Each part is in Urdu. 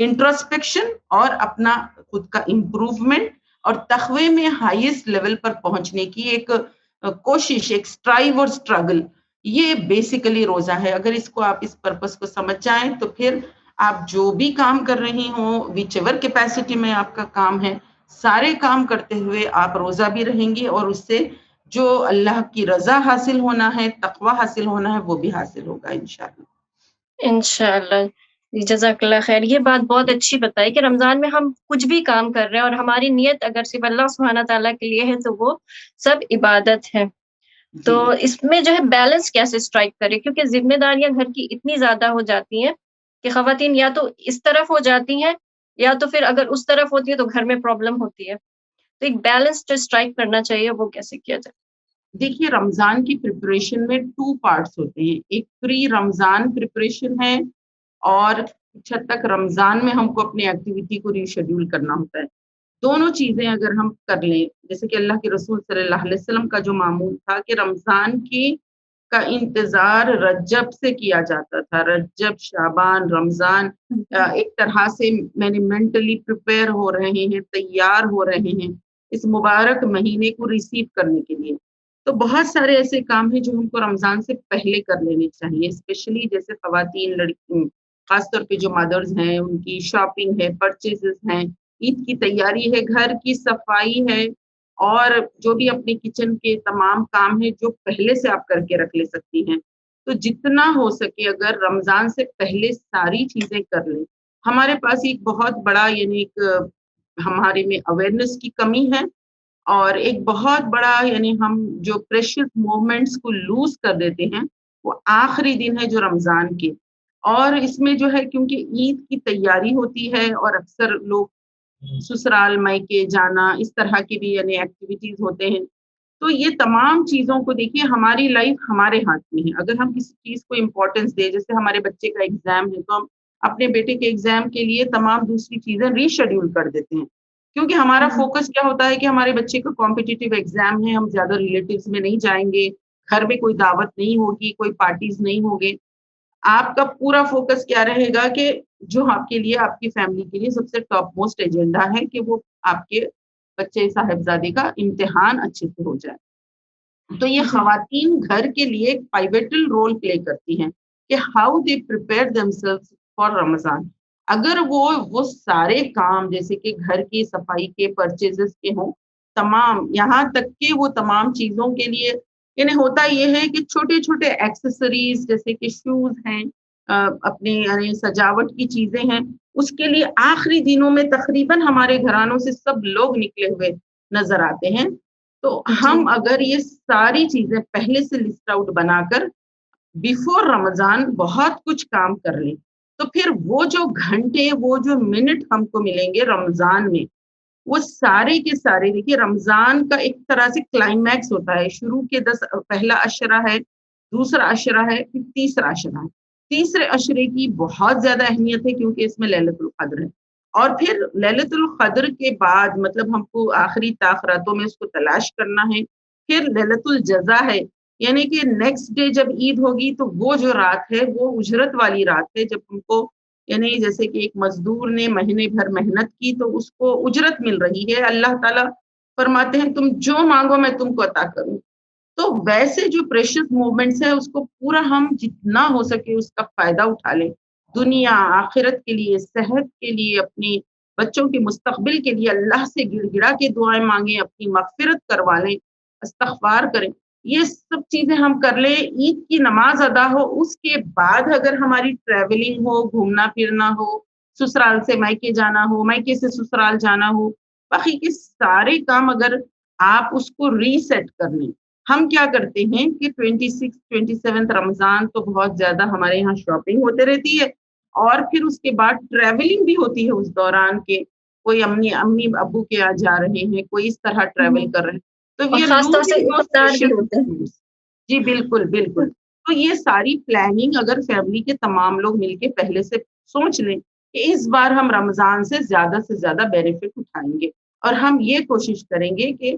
انٹروسپیکشن اور اپنا خود کا امپروومنٹ اور تقوی میں ہائیسٹ لیول پر پہنچنے کی ایک کوشش، ایک اسٹرائیو اور اسٹرگل، یہ بیسیکلی روزہ ہے. اگر اس کو آپ اس پرپس کو سمجھ جائیں تو پھر آپ جو بھی کام کر رہی ہوں، وچ ایور کیپیسٹی میں آپ کا کام ہے، سارے کام کرتے ہوئے آپ روزہ بھی رہیں گی، اور اس سے جو اللہ کی رضا حاصل ہونا ہے، تقوی حاصل ہونا ہے، وہ بھی حاصل ہوگا انشاءاللہ. انشاءاللہ. جی، جزاک اللہ خیر. یہ بات بہت اچھی بتائی کہ رمضان میں ہم کچھ بھی کام کر رہے ہیں اور ہماری نیت اگر صرف اللہ سبحانہ تعالیٰ کے لیے ہے تو وہ سب عبادت ہے. تو اس میں جو ہے بیلنس کیسے اسٹرائک کرے، کیونکہ ذمہ داریاں گھر کی اتنی زیادہ ہو جاتی ہیں کہ خواتین یا تو اس طرف ہو جاتی ہیں یا تو پھر اگر اس طرف ہوتی ہے تو گھر میں پرابلم ہوتی ہے. تو ایک بیلنس جو اسٹرائک کرنا چاہیے وہ کیسے کیا جائے؟ دیکھیے، رمضان کی پریپریشن میں 2 پارٹس ہوتے ہیں. ایک پری رمضان پریپریشن ہے، اور کچھ حد تک رمضان میں ہم کو اپنی ایکٹیویٹی کو ریشیڈیول کرنا ہوتا ہے. دونوں چیزیں اگر ہم کر لیں، جیسے کہ اللہ کے رسول صلی اللہ علیہ وسلم کا جو معمول تھا کہ رمضان کا انتظار رجب سے کیا جاتا تھا. رجب، شعبان، رمضان ایک طرح سے میں نے مینٹلی پریپیئر ہو رہے ہیں، تیار ہو رہے ہیں اس مبارک مہینے کو ریسیو کرنے کے لیے. تو بہت سارے ایسے کام ہیں جو ہم کو رمضان سے پہلے کر لینے چاہیے، اسپیشلی جیسے خواتین، لڑکی، خاص طور پہ جو مدرز ہیں، ان کی شاپنگ ہے، پرچیزز ہیں، عید کی تیاری ہے، گھر کی صفائی ہے، اور جو بھی اپنے کچن کے تمام کام ہیں جو پہلے سے آپ کر کے رکھ لے سکتی ہیں. تو جتنا ہو سکے اگر رمضان سے پہلے ساری چیزیں کر لیں. ہمارے پاس ایک بہت بڑا یعنی ایک ہمارے میں اویئرنیس کی کمی ہے، اور ایک بہت بڑا یعنی ہم جو پریشیس مومنٹس کو لوز کر دیتے ہیں وہ آخری دن ہے جو رمضان کے. اور اس میں جو ہے کیونکہ عید کی تیاری ہوتی ہے اور اکثر لوگ سسرال مائکے جانا اس طرح کی بھی یعنی ایکٹیویٹیز ہوتے ہیں. تو یہ تمام چیزوں کو دیکھیے، ہماری لائف ہمارے ہاتھ میں ہے. اگر ہم کسی چیز کو امپورٹینس دیں، جیسے ہمارے بچے کا ایگزام ہے تو ہم اپنے بیٹے کے ایگزام کے لیے تمام دوسری چیزیں ریشیڈیول کر دیتے ہیں، کیونکہ ہمارا فوکس کیا ہوتا ہے کہ ہمارے بچے کا کمپٹیٹیو ایگزام ہے، ہم زیادہ ریلیٹیوز میں نہیں جائیں گے، گھر میں کوئی دعوت نہیں ہوگی، کوئی پارٹیز نہیں ہوگے. آپ کا پورا فوکس کیا رہے گا کہ جو آپ کے لیے، آپ کی فیملی کے لیے سب سے ٹاپ موسٹ ایجنڈا ہے کہ وہ آپ کے بچے صاحبزادے کا امتحان اچھے سے ہو جائے. تو یہ خواتین گھر کے لیے ایک پائیوٹل رول پلے کرتی ہیں کہ ہاؤ دے پریپیئر دمسیلوز فار رمضان. اگر وہ سارے کام جیسے کہ گھر کی صفائی کے، پرچیزز کے ہوں، تمام یہاں تک کہ وہ تمام چیزوں کے لیے یعنی ہوتا یہ ہے کہ چھوٹے چھوٹے ایکسیسریز جیسے کہ شوز ہیں، اپنے یعنی سجاوٹ کی چیزیں ہیں، اس کے لیے آخری دنوں میں تقریباً ہمارے گھرانوں سے سب لوگ نکلے ہوئے نظر آتے ہیں. تو ہم اگر یہ ساری چیزیں پہلے سے لسٹ آؤٹ بنا کر بیفور رمضان بہت کچھ کام کر لیں، تو پھر وہ جو گھنٹے، وہ جو منٹ ہم کو ملیں گے رمضان میں، وہ سارے کے سارے دیکھیے رمضان کا ایک طرح سے کلائمیکس ہوتا ہے. شروع کے 10 پہلا عشرہ ہے، دوسرا عشرہ ہے، پھر تیسرا عشرہ ہے. تیسرے عشرے کی بہت زیادہ اہمیت ہے کیونکہ اس میں لیلۃ القدر ہے. اور پھر لیلۃ القدر کے بعد مطلب ہم کو آخری تاخراتوں میں اس کو تلاش کرنا ہے. پھر لیلۃ الجزا ہے، یعنی کہ نیکسٹ ڈے جب عید ہوگی تو وہ جو رات ہے وہ اجرت والی رات ہے، جب ہم کو یعنی جیسے کہ ایک مزدور نے مہینے بھر محنت کی تو اس کو اجرت مل رہی ہے. اللہ تعالیٰ فرماتے ہیں تم جو مانگو میں تم کو عطا کروں. تو ویسے جو پریشیس مومنٹس ہیں اس کو پورا ہم جتنا ہو سکے اس کا فائدہ اٹھا لیں، دنیا آخرت کے لیے، صحت کے لیے، اپنی بچوں کے مستقبل کے لیے اللہ سے گڑ گڑا کے دعائیں مانگیں، اپنی مغفرت کروا لیں، استغفار کریں. یہ سب چیزیں ہم کر لیں، عید کی نماز ادا ہو، اس کے بعد اگر ہماری ٹریولنگ ہو، گھومنا پھرنا ہو، سسرال سے مائکے جانا ہو، مائکے سے سسرال جانا ہو، باقی کے سارے کام اگر آپ اس کو ریسیٹ کر لیں. ہم کیا کرتے ہیں کہ 26 27 رمضان تو بہت زیادہ ہمارے یہاں شاپنگ ہوتے رہتی ہے، اور پھر اس کے بعد ٹریولنگ بھی ہوتی ہے اس دوران کے کوئی امی ابو کے یہاں جا رہے ہیں، کوئی اس طرح ٹریول کر رہے ہیں. تو اور we are خاص طور سے losing those افطار بھی precious ہوتے ہیں. moments. جی بالکل بالکل. تو یہ ساری پلاننگ اگر فیملی کے تمام لوگ مل کے پہلے سے سوچ لیں کہ اس بار ہم رمضان سے زیادہ بینیفٹ اٹھائیں گے، اور ہم یہ کوشش کریں گے کہ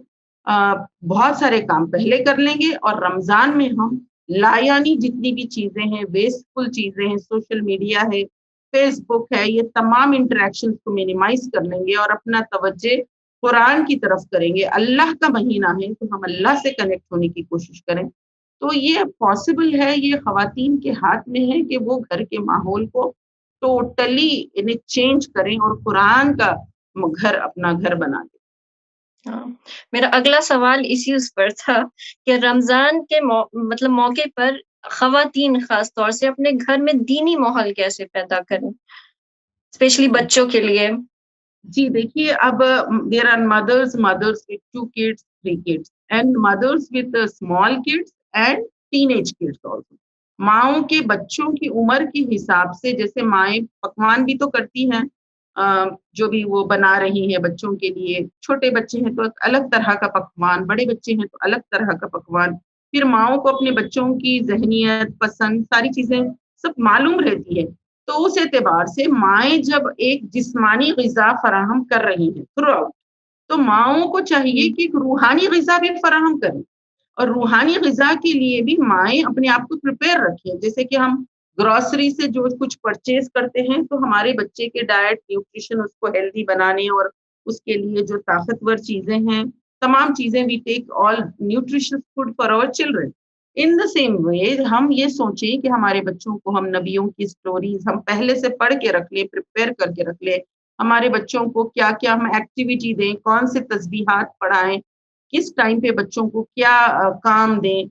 بہت سارے کام پہلے کر لیں گے، اور رمضان میں ہم لایانی جتنی بھی چیزیں ہیں، ویسٹفل چیزیں ہیں، سوشل میڈیا ہے، فیس بک ہے، یہ تمام انٹریکشن کو مینیمائز کر لیں گے اور اپنا توجہ قرآن کی طرف کریں گے. اللہ کا مہینہ ہے تو ہم اللہ سے کنیکٹ ہونے کی کوشش کریں. تو یہ پاسبل ہے، یہ خواتین کے ہاتھ میں ہے کہ وہ گھر کے ماحول کو ٹوٹلی انہیں چینج کریں اور قرآن کا گھر اپنا گھر بنا دیں. ہاں، میرا اگلا سوال اسی اس پر تھا کہ رمضان کے مطلب موقع پر خواتین خاص طور سے اپنے گھر میں دینی ماحول کیسے پیدا کریں، اسپیشلی بچوں کے لیے. جی دیکھیے، اب دیر آر مدرس with 2 kids 3 kids and mothers with small kids and teenage kids also. ماؤں کے بچوں کی عمر کے حساب سے جیسے مائیں پکوان بھی تو کرتی ہیں، جو بھی وہ بنا رہی ہیں بچوں کے لیے. چھوٹے بچے ہیں تو ایک الگ طرح کا پکوان، بڑے بچے ہیں تو الگ طرح کا پکوان. پھر ماؤں کو اپنے بچوں کی ذہنیت، پسند، ساری چیزیں سب معلوم رہتی ہے. تو اس اعتبار سے مائیں جب ایک جسمانی غذا فراہم کر رہی ہیں تھرو آؤٹ، تو ماؤں کو چاہیے کہ ایک روحانی غذا بھی فراہم کریں. اور روحانی غذا کے لیے بھی مائیں اپنے آپ کو پریپیئر رکھیں. جیسے کہ ہم گروسری سے جو کچھ پرچیز کرتے ہیں تو ہمارے بچے کے ڈائٹ، نیوٹریشن، اس کو ہیلدی بنانے اور اس کے لیے جو طاقتور چیزیں ہیں، تمام چیزیں we take all nutrition food for our children. In the same way ہم یہ سوچیں کہ ہمارے بچوں کو ہم نبیوں کی سٹوریز ہم پہلے سے پڑھ کے رکھ لیں، پریپیئر کر کے رکھ لیں. ہمارے بچوں کو کیا کیا ہم ایکٹیویٹی دیں، کون سے تسبیحات پڑھائیں، کس ٹائم پہ بچوں کو کیا کام دیں،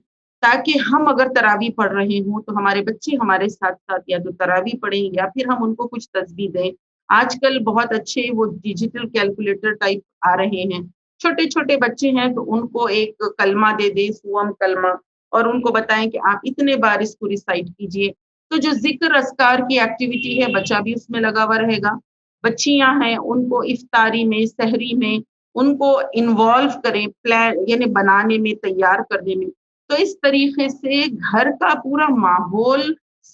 تاکہ ہم اگر تراویح پڑھ رہے ہوں تو ہمارے بچے ہمارے ساتھ ساتھ یا تو تراویح پڑھیں یا پھر ہم ان کو کچھ تسبیح دیں. آج کل بہت اچھے وہ ڈیجیٹل کیلکولیٹر ٹائپ آ رہے ہیں. چھوٹے چھوٹے بچے ہیں تو ان کو ایک کلمہ دے دیں، سوم کلمہ، اور ان کو بتائیں کہ آپ اتنے بار اس کو ریسائٹ کیجئے. تو جو ذکر اذکار کی ایکٹیویٹی ہے، بچہ بھی اس میں لگا ہوا رہے گا. بچیاں ہیں ان کو افطاری میں، سحری میں ان کو انوالو کریں، پلان یعنی بنانے میں، تیار کرنے میں. تو اس طریقے سے گھر کا پورا ماحول،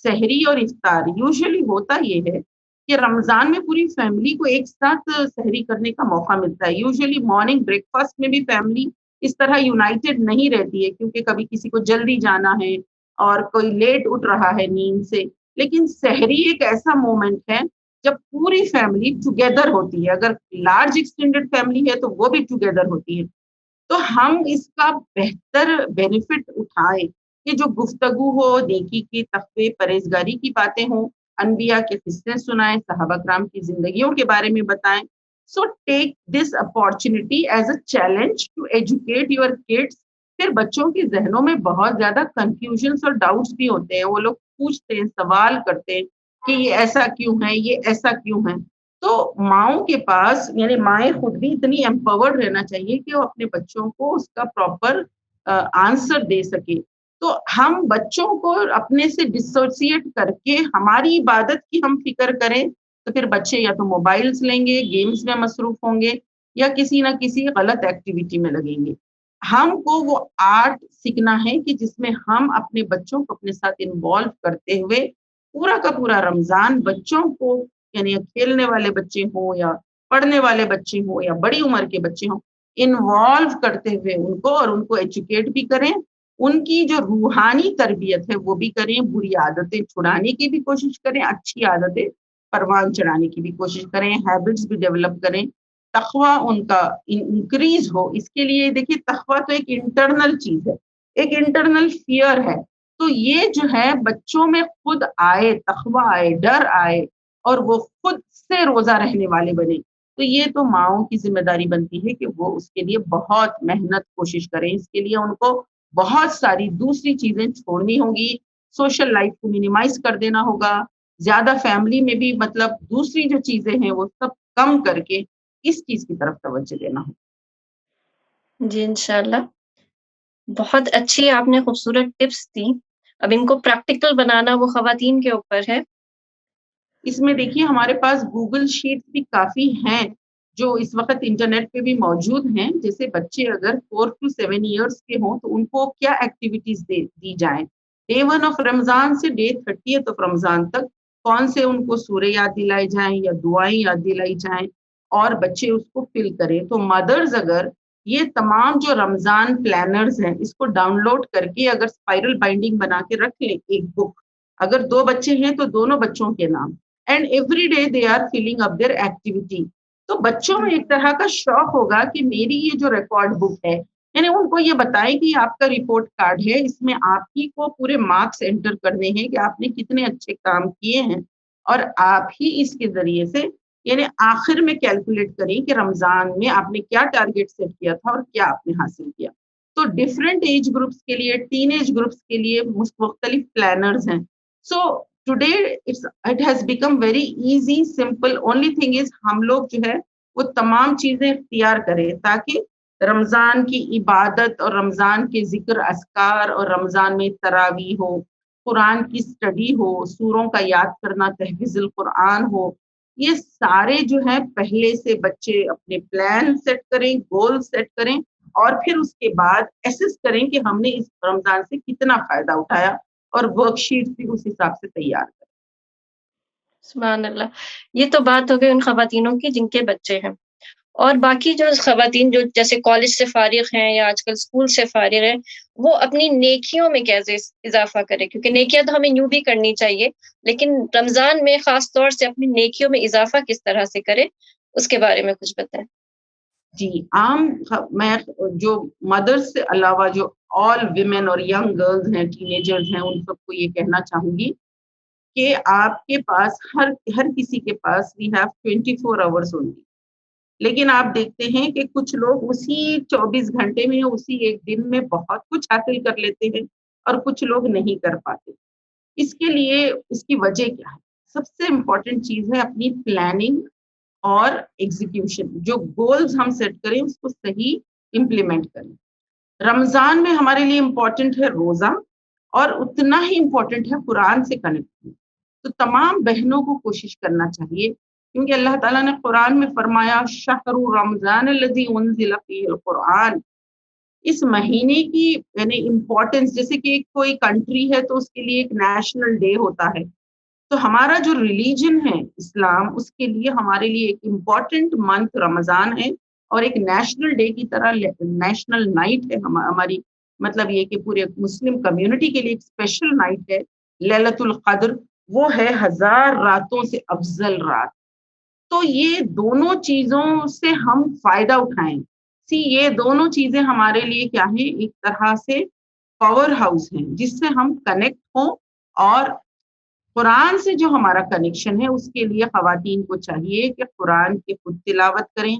سحری اور افطار یوزلی ہوتا یہ ہے کہ رمضان میں پوری فیملی کو ایک ساتھ سحری کرنے کا موقع ملتا ہے. یوزلی مارننگ بریک فاسٹ میں بھی فیملی اس طرح یونائٹڈ نہیں رہتی ہے، کیونکہ کبھی کسی کو جلدی جانا ہے اور کوئی لیٹ اٹھ رہا ہے نیند سے. لیکن سحری ایک ایسا مومنٹ ہے جب پوری فیملی ٹوگیدر ہوتی ہے. اگر لارج ایکسٹینڈیڈ فیملی ہے تو وہ بھی ٹوگیدر ہوتی ہے. تو ہم اس کا بہتر بینیفٹ اٹھائیں کہ جو گفتگو ہو، نیکی کی، تقوی، پرہیزگاری کی باتیں ہوں، انبیاء کے قصے سنائیں، صحابہ کرام کی زندگیوں کے بارے میں بتائیں. So take this opportunity as a challenge to educate your kids. پھر بچوں کے ذہنوں میں بہت زیادہ کنفیوژنس اور ڈاؤٹس بھی ہوتے ہیں. وہ لوگ پوچھتے ہیں، سوال کرتے ہیں کہ یہ ایسا کیوں ہے، یہ ایسا کیوں ہے. تو ماؤں کے پاس یعنی مائیں خود بھی اتنی امپاورڈ رہنا چاہیے کہ وہ اپنے بچوں کو اس کا پراپر آنسر دے سکے. تو ہم بچوں کو اپنے سے ڈسوسیٹ کر کے ہماری عبادت کی ہم فکر کریں تو پھر بچے یا تو موبائلز لیں گے، گیمز میں مصروف ہوں گے یا کسی نہ کسی غلط ایکٹیویٹی میں لگیں گے. ہم کو وہ آرٹ سیکھنا ہے کہ جس میں ہم اپنے بچوں کو اپنے ساتھ انوالو کرتے ہوئے پورا کا پورا رمضان بچوں کو، یعنی کھیلنے والے بچے ہوں یا پڑھنے والے بچے ہوں یا بڑی عمر کے بچے ہوں، انوالو کرتے ہوئے ان کو اور ان کو ایجوکیٹ بھی کریں. ان کی جو روحانی تربیت ہے وہ بھی کریں، بری عادتیں چھڑانے کی بھی کوشش کریں، اچھی عادتیں پروان چڑھانے کی بھی کوشش کریں، ہیبٹس بھی ڈیولپ کریں. تقوی ان کا انکریز ہو، اس کے لیے دیکھیے تقوی تو ایک انٹرنل چیز ہے، ایک انٹرنل فیئر ہے. تو یہ جو ہے بچوں میں خود آئے، تقوی آئے، ڈر آئے اور وہ خود سے روزہ رہنے والے بنے. تو یہ تو ماؤں کی ذمہ داری بنتی ہے کہ وہ اس کے لیے بہت محنت کوشش کریں. اس کے لیے ان کو بہت ساری دوسری چیزیں چھوڑنی ہوگی، سوشل لائف کو منیمائز کر دینا ہوگا، زیادہ فیملی میں بھی مطلب دوسری جو چیزیں ہیں وہ سب کم کر کے اس چیز کی طرف توجہ دینا ہوگا. جی انشاءاللہ، بہت اچھی آپ نے خوبصورت ٹپس دی. اب ان کو پریکٹیکل بنانا وہ خواتین کے اوپر ہے. اس میں دیکھیے ہمارے پاس گوگل شیٹ بھی کافی ہیں جو اس وقت انٹرنیٹ پہ بھی موجود ہیں. جیسے بچے اگر 4 to 7 ایئرس کے ہوں تو ان کو کیا ایکٹیویٹیز دی جائیں، ڈے 1 آف رمضان سے ڈے 30 آف رمضان تک کون سے ان کو سورے یاد دلائی جائیں یا دعائیں یاد دلائی جائیں اور بچے اس کو فل کریں. تو مدرز اگر یہ تمام جو رمضان پلانرز ہیں اس کو ڈاؤن لوڈ کر کے اگر اسپائرل بائنڈنگ بنا کے رکھ لیں ایک بک، اگر 2 بچے ہیں تو دونوں بچوں کے نام، and every day they are filling up their activity. تو بچوں میں ایک طرح کا شوق ہوگا کہ میری یہ جو ریکارڈ بک ہے، یعنی ان کو یہ بتائیں کہ آپ کا رپورٹ کارڈ ہے، اس میں آپ ہی کو پورے مارکس انٹر کرنے ہیں کہ آپ نے کتنے اچھے کام کیے ہیں، اور آپ ہی اس کے ذریعے سے یعنی آخر میں کیلکولیٹ کریں کہ رمضان میں آپ نے کیا ٹارگیٹ سیٹ کیا تھا اور کیا آپ نے حاصل کیا. تو ڈفرینٹ ایج گروپس کے لیے، ٹین ایج گروپس کے لیے مختلف پلانرز ہیں. So today it has become very easy simple. Only thing is ہم لوگ جو ہے وہ تمام چیزیں اختیار کریں تاکہ رمضان کی عبادت اور رمضان کے ذکر اذکار اور رمضان میں تراویح ہو، قرآن کی اسٹڈی ہو، سوروں کا یاد کرنا، تحفظ القرآن ہو. یہ سارے جو ہیں پہلے سے بچے اپنے پلان سیٹ کریں، گول سیٹ کریں، اور پھر اس کے بعد ایسس کریں کہ ہم نے اس رمضان سے کتنا فائدہ اٹھایا، اور ورک شیٹ بھی اس حساب سے تیار کریں. سبحان اللہ. یہ تو بات ہو گئی ان خواتینوں کی جن کے بچے ہیں، اور باقی جو خواتین جو جیسے کالج سے فارغ ہیں یا آج کل اسکول سے فارغ ہیں، وہ اپنی نیکیوں میں کیسے اضافہ کرے؟ کیونکہ نیکیاں تو ہمیں یوں بھی کرنی چاہیے، لیکن رمضان میں خاص طور سے اپنی نیکیوں میں اضافہ کس طرح سے کرے، اس کے بارے میں کچھ بتائیں. جی، میں جو مدرس سے علاوہ جو آل ویمن اور ینگ گرلز ہیں، ٹین ایجرز ہیں، ان سب کو یہ کہنا چاہوں گی کہ آپ کے پاس ہر کسی کے پاس وی ہیو 24 hours اونلی. لیکن آپ دیکھتے ہیں کہ کچھ لوگ اسی 24 گھنٹے میں، اسی ایک دن میں بہت کچھ حاصل کر لیتے ہیں، اور کچھ لوگ نہیں کر پاتے. اس کے لیے اس کی وجہ کیا ہے؟ سب سے امپورٹنٹ چیز ہے اپنی پلاننگ اور ایگزیکیوشن. جو گولز ہم سیٹ کریں اس کو صحیح امپلیمنٹ کریں. رمضان میں ہمارے لیے امپورٹنٹ ہے روزہ، اور اتنا ہی امپورٹنٹ ہے قرآن سے کنیکٹ کرنا. تو تمام بہنوں کو کوشش کرنا چاہیے، کیونکہ اللہ تعالیٰ نے قرآن میں فرمایا شہر رمضان الذی انزل فیہ القرآن. اس مہینے کی یعنی امپورٹنس، جیسے کہ کوئی کنٹری ہے تو اس کے لیے ایک نیشنل ڈے ہوتا ہے، تو ہمارا جو ریلیجن ہے اسلام، اس کے لیے ہمارے لیے ایک امپورٹنٹ منتھ رمضان ہے، اور ایک نیشنل ڈے کی طرح نیشنل نائٹ ہے ہماری. مطلب یہ کہ پورے مسلم کمیونٹی کے لیے ایک اسپیشل نائٹ ہے لیلۃ القدر. وہ ہے 1000 راتوں سے افضل رات. تو یہ دونوں چیزوں سے ہم فائدہ اٹھائیں. یہ دونوں چیزیں ہمارے لیے کیا ہیں؟ ایک طرح سے پاور ہاؤس ہیں جس سے ہم کنیکٹ ہوں. اور قرآن سے جو ہمارا کنیکشن ہے اس کے لیے خواتین کو چاہیے کہ قرآن کی خود تلاوت کریں.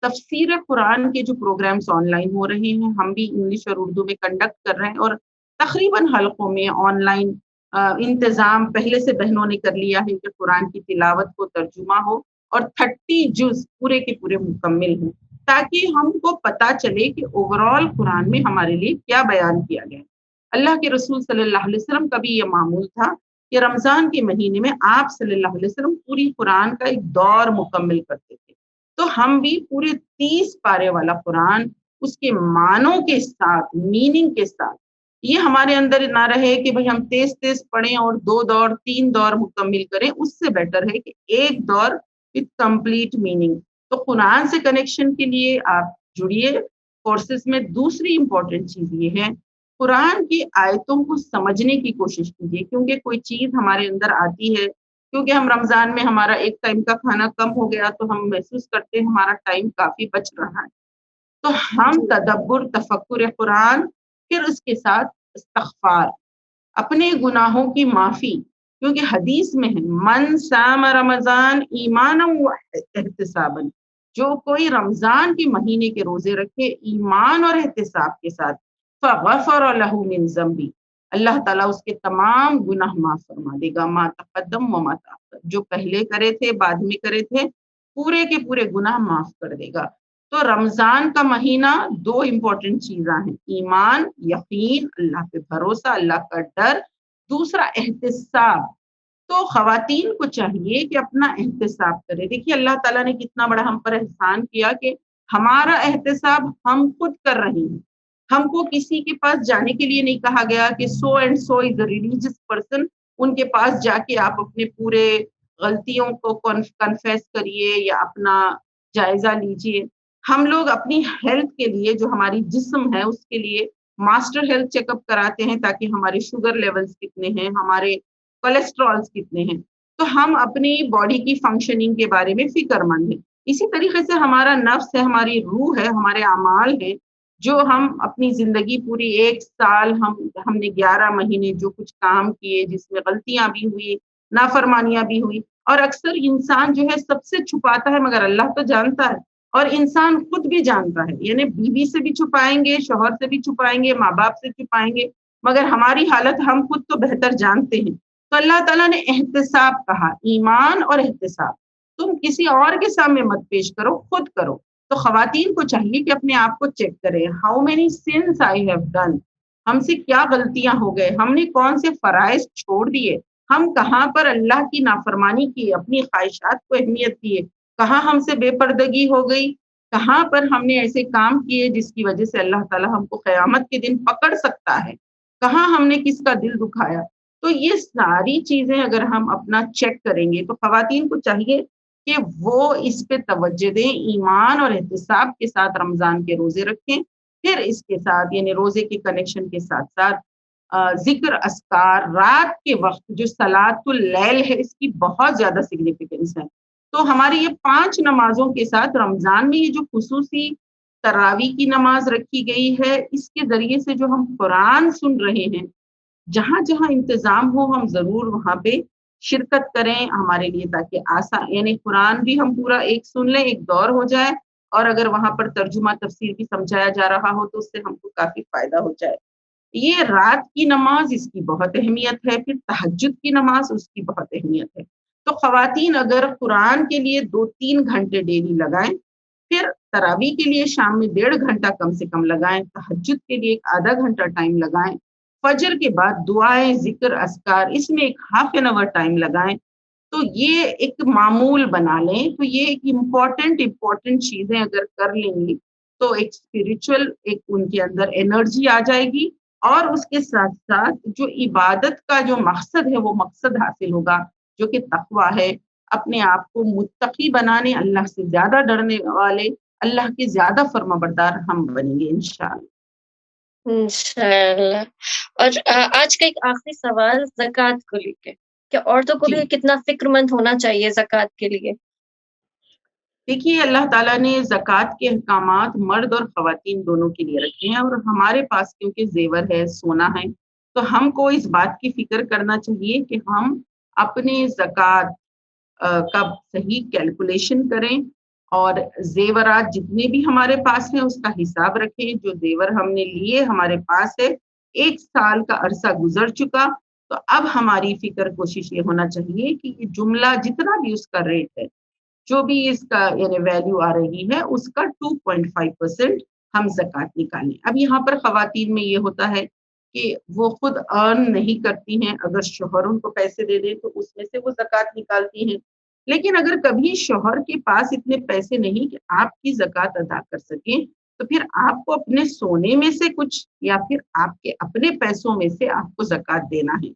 تفسیر قرآن کے جو پروگرامز آن لائن ہو رہے ہیں، ہم بھی انگلش اور اردو میں کنڈکٹ کر رہے ہیں، اور تقریباً حلقوں میں آن لائن انتظام پہلے سے بہنوں نے کر لیا ہے کہ قرآن کی تلاوت کو ترجمہ ہو، اور 30 جز پورے کے پورے مکمل ہوں، تاکہ ہم کو پتہ چلے کہ اوور آل قرآن میں ہمارے لیے کیا بیان کیا گیا. اللہ کے رسول صلی اللہ علیہ وسلم کا بھی یہ معمول تھا کہ رمضان کے مہینے میں آپ صلی اللہ علیہ وسلم پوری قرآن کا ایک دور مکمل کرتے تھے. تو ہم بھی پورے 30 پارے والا قرآن اس کے معنوں کے ساتھ، میننگ کے ساتھ، یہ ہمارے اندر نہ رہے کہ بھئی ہم تیز تیز پڑھیں اور 2 دور 3 دور مکمل کریں. اس سے بیٹر ہے کہ ایک دور وتھ کمپلیٹ میننگ. تو قرآن سے کنیکشن کے لیے آپ جڑیے کورسز میں. دوسری امپورٹنٹ چیز یہ ہے قرآن کی آیتوں کو سمجھنے کی کوشش کیجیے، کیونکہ کوئی چیز ہمارے اندر آتی ہے، کیونکہ ہم رمضان میں ہمارا ایک ٹائم کا کھانا کم ہو گیا تو ہم محسوس کرتے ہیں ہمارا ٹائم کافی بچ رہا ہے. تو ہم تدبر، تفکر قرآن، پھر اس کے ساتھ استغفار، اپنے گناہوں کی معافی. کیونکہ حدیث میں ہے من صام رمضان ایمانا و احتسابا، جو کوئی رمضان کے مہینے کے روزے رکھے ایمان اور احتساب کے ساتھ، فغفر له من ذنبی، اللہ تعالیٰ اس کے تمام گناہ معاف فرما دے گا. ما تقدم و ما تاخر، جو پہلے کرے تھے بعد میں کرے تھے، پورے کے پورے گناہ معاف کر دے گا. تو رمضان کا مہینہ 2 امپورٹنٹ چیزاں ہیں، ایمان، یقین، اللہ پہ بھروسہ، اللہ کا ڈر. دوسرا احتساب. تو خواتین کو چاہیے کہ اپنا احتساب کرے. دیکھیے اللہ تعالیٰ نے کتنا بڑا ہم پر احسان کیا کہ ہمارا احتساب ہم خود کر رہے ہیں. ہم کو کسی کے پاس جانے کے لیے نہیں کہا گیا کہ so and so is a religious person, ان کے پاس جا کے آپ اپنے پورے غلطیوں کو کنفیس کریے یا اپنا جائزہ لیجیے. ہم لوگ اپنی ہیلتھ کے لیے، جو ہماری جسم ہے اس کے لیے ماسٹر ہیلتھ چیک اپ کراتے ہیں تاکہ ہمارے شوگر لیولز کتنے ہیں، ہمارے کولیسٹرولز کتنے ہیں. تو ہم اپنی باڈی کی فنکشننگ کے بارے میں فکر مند ہیں. اسی طریقے سے ہمارا نفس ہے، ہماری روح ہے، ہمارے اعمال ہیں، جو ہم اپنی زندگی پوری 1 سال ہم نے 11 مہینے جو کچھ کام کیے، جس میں غلطیاں بھی ہوئی، نافرمانیاں بھی ہوئی. اور اکثر انسان جو ہے سب سے چھپاتا ہے، مگر اللہ تو جانتا ہے. اور انسان خود بھی جانتا ہے، یعنی بیوی سے بھی چھپائیں گے، شوہر سے بھی چھپائیں گے، ماں باپ سے چھپائیں گے، مگر ہماری حالت ہم خود تو بہتر جانتے ہیں. تو اللہ تعالیٰ نے احتساب کہا، ایمان اور احتساب. تم کسی اور کے سامنے مت پیش کرو، خود کرو. تو خواتین کو چاہیے کہ اپنے آپ کو چیک کریں. How many since I have done, ہم سے کیا غلطیاں ہو گئے، ہم نے کون سے فرائض چھوڑ دیے، ہم کہاں پر اللہ کی نافرمانی کی، اپنی خواہشات کو اہمیت دیے، کہاں ہم سے بے پردگی ہو گئی، کہاں پر ہم نے ایسے کام کیے جس کی وجہ سے اللہ تعالیٰ ہم کو قیامت کے دن پکڑ سکتا ہے، کہاں ہم نے کس کا دل دکھایا. تو یہ ساری چیزیں اگر ہم اپنا چیک کریں گے تو خواتین کو چاہیے کہ وہ اس پہ توجہ دیں، ایمان اور احتساب کے ساتھ رمضان کے روزے رکھیں. پھر اس کے ساتھ یعنی روزے کے کنیکشن کے ساتھ ساتھ ذکر اذکار رات کے وقت جو صلاۃ اللیل ہے، اس کی بہت زیادہ سگنیفیکنس ہے. تو ہماری یہ 5 نمازوں کے ساتھ رمضان میں یہ جو خصوصی تراویح کی نماز رکھی گئی ہے، اس کے ذریعے سے جو ہم قرآن سن رہے ہیں، جہاں جہاں انتظام ہو ہم ضرور وہاں پہ شرکت کریں ہمارے لیے، تاکہ آسان یعنی قرآن بھی ہم پورا ایک سن لیں، ایک دور ہو جائے، اور اگر وہاں پر ترجمہ تفسیر بھی سمجھایا جا رہا ہو تو اس سے ہم کو کافی فائدہ ہو جائے. یہ رات کی نماز اس کی بہت اہمیت ہے، پھر تہجد کی نماز اس کی بہت اہمیت ہے. تو خواتین اگر قرآن کے لیے 2-3 گھنٹے ڈیلی لگائیں، پھر تراویح کے لیے شام میں 1.5 گھنٹہ کم سے کم لگائیں، تہجد کے لیے 1/2 گھنٹہ ٹائم لگائیں، فجر کے بعد دعائیں، ذکر اذکار، اس میں ایک ½ این آور ٹائم لگائیں. تو یہ ایک معمول بنا لیں. تو یہ ایک امپورٹنٹ چیزیں اگر کر لیں گی تو ایک اسپرچل ایک ان کے اندر انرجی آ جائے گی، اور اس کے ساتھ ساتھ جو عبادت کا جو مقصد ہے وہ مقصد حاصل ہوگا، جو کہ تقویٰ ہے. اپنے آپ کو متقی بنانے، اللہ سے زیادہ ڈرنے والے، اللہ کے زیادہ فرما بردار ہم بنیں گے انشاءاللہ. انشاءاللہ. اور آج کا ایک آخری سوال زکوٰۃ کو لے کے، کہ عورتوں کو جی بھی کتنا فکر مند ہونا چاہیے زکوٰۃ کے لیے؟ دیکھیے، اللہ تعالیٰ نے زکوٰۃ کے احکامات مرد اور خواتین دونوں کے لیے رکھے ہیں، اور ہمارے پاس کیونکہ زیور ہے، سونا ہے، تو ہم کو اس بات کی فکر کرنا چاہیے کہ ہم اپنے زکوٰۃ کا صحیح کیلکولیشن کریں، اور زیورات جتنے بھی ہمارے پاس ہیں اس کا حساب رکھیں. جو زیور ہم نے لیے ہمارے پاس ہے، 1 سال کا عرصہ گزر چکا، تو اب ہماری فکر کوشش یہ ہونا چاہیے کہ یہ جملہ جتنا بھی اس کا ریٹ ہے، جو بھی اس کا یعنی ویلیو آ رہی ہے، اس کا 2.5% ہم زکوٰۃ نکالیں. اب یہاں پر خواتین میں یہ ہوتا ہے کہ وہ خود ارن نہیں کرتی ہیں، اگر شوہر ان کو پیسے دے دے تو اس میں سے وہ زکوٰۃ نکالتی ہیں. لیکن اگر کبھی شوہر کے پاس اتنے پیسے نہیں کہ آپ کی زکوٰۃ ادا کر سکیں، تو پھر آپ کو اپنے سونے میں سے کچھ یا پھر آپ کے اپنے پیسوں میں سے آپ کو زکوٰۃ دینا ہے.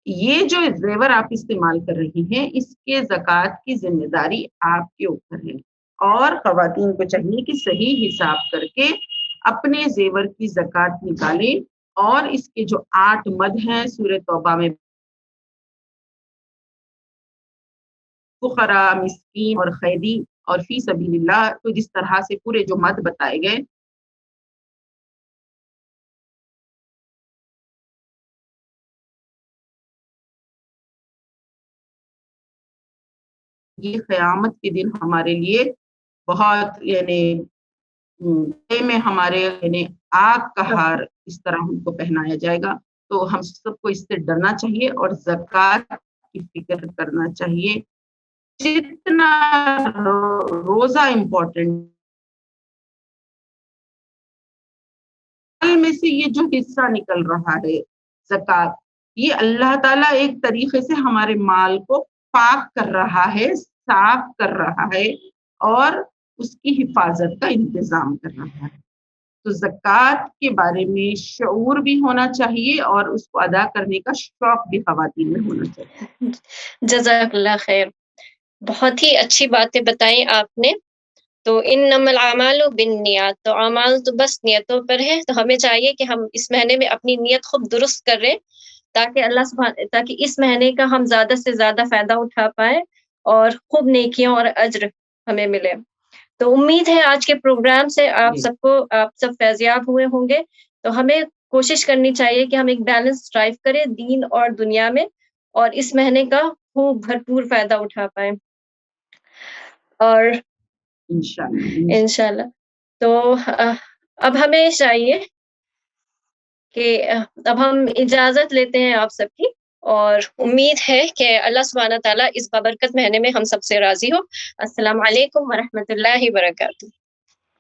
یہ جو زیور آپ استعمال کر رہی ہیں، اس کے زکوٰۃ کی ذمہ داری آپ کے اوپر ہے، اور خواتین کو چاہیے کہ صحیح حساب کر کے اپنے زیور کی زکوٰۃ نکالیں. اور اس کے جو 8 مد ہیں سورہ توبہ میں، فقراء، مسکین اور قیدی اور فی سبیل اللہ، تو جس طرح سے پورے جو مد بتائے گئے، یہ قیامت کے دن ہمارے لیے بہت یعنی میں ہمارے یعنی آگ کا ہار اس طرح ہم کو پہنایا جائے گا. تو ہم سب کو اس سے ڈرنا چاہیے اور زکوٰۃ کی فکر کرنا چاہیے. جتنا روزہ امپورٹنٹ میں سے یہ جو حصہ نکل رہا ہے زکوٰۃ، یہ اللہ تعالیٰ ایک طریقے سے ہمارے مال کو پاک کر رہا ہے، صاف کر رہا ہے، اور اس کی حفاظت کا انتظام کر رہا ہے. تو زکوٰۃ کے بارے میں شعور بھی ہونا چاہیے، اور اس کو ادا کرنے کا شوق بھی خواتین میں ہونا چاہیے. جزاک اللہ خیر. بہت ہی اچھی باتیں بتائیں آپ نے. تو انما الاعمال بالنیات، تو اعمال تو بس نیتوں پر ہے، تو ہمیں چاہیے کہ ہم اس مہینے میں اپنی نیت خوب درست کریں تاکہ اس مہینے کا ہم زیادہ سے زیادہ فائدہ اٹھا پائیں اور خوب نیکیاں اور اجر ہمیں ملے. تو امید ہے آج کے پروگرام سے آپ سب فیضیاب ہوئے ہوں گے. تو ہمیں کوشش کرنی چاہیے کہ ہم ایک بیلنس ڈرائیو کریں دین اور دنیا میں، اور اس مہینے کا خوب بھرپور فائدہ اٹھا پائیں. اور انشاءاللہ تو اب ہمیں چاہیے کہ اب ہم اجازت لیتے ہیں آپ سب کی، اور امید ہے کہ اللہ سبحانہ تعالیٰ اس بابرکت مہینے میں ہم سب سے راضی ہو. السلام علیکم ورحمۃ اللہ وبرکاتہ.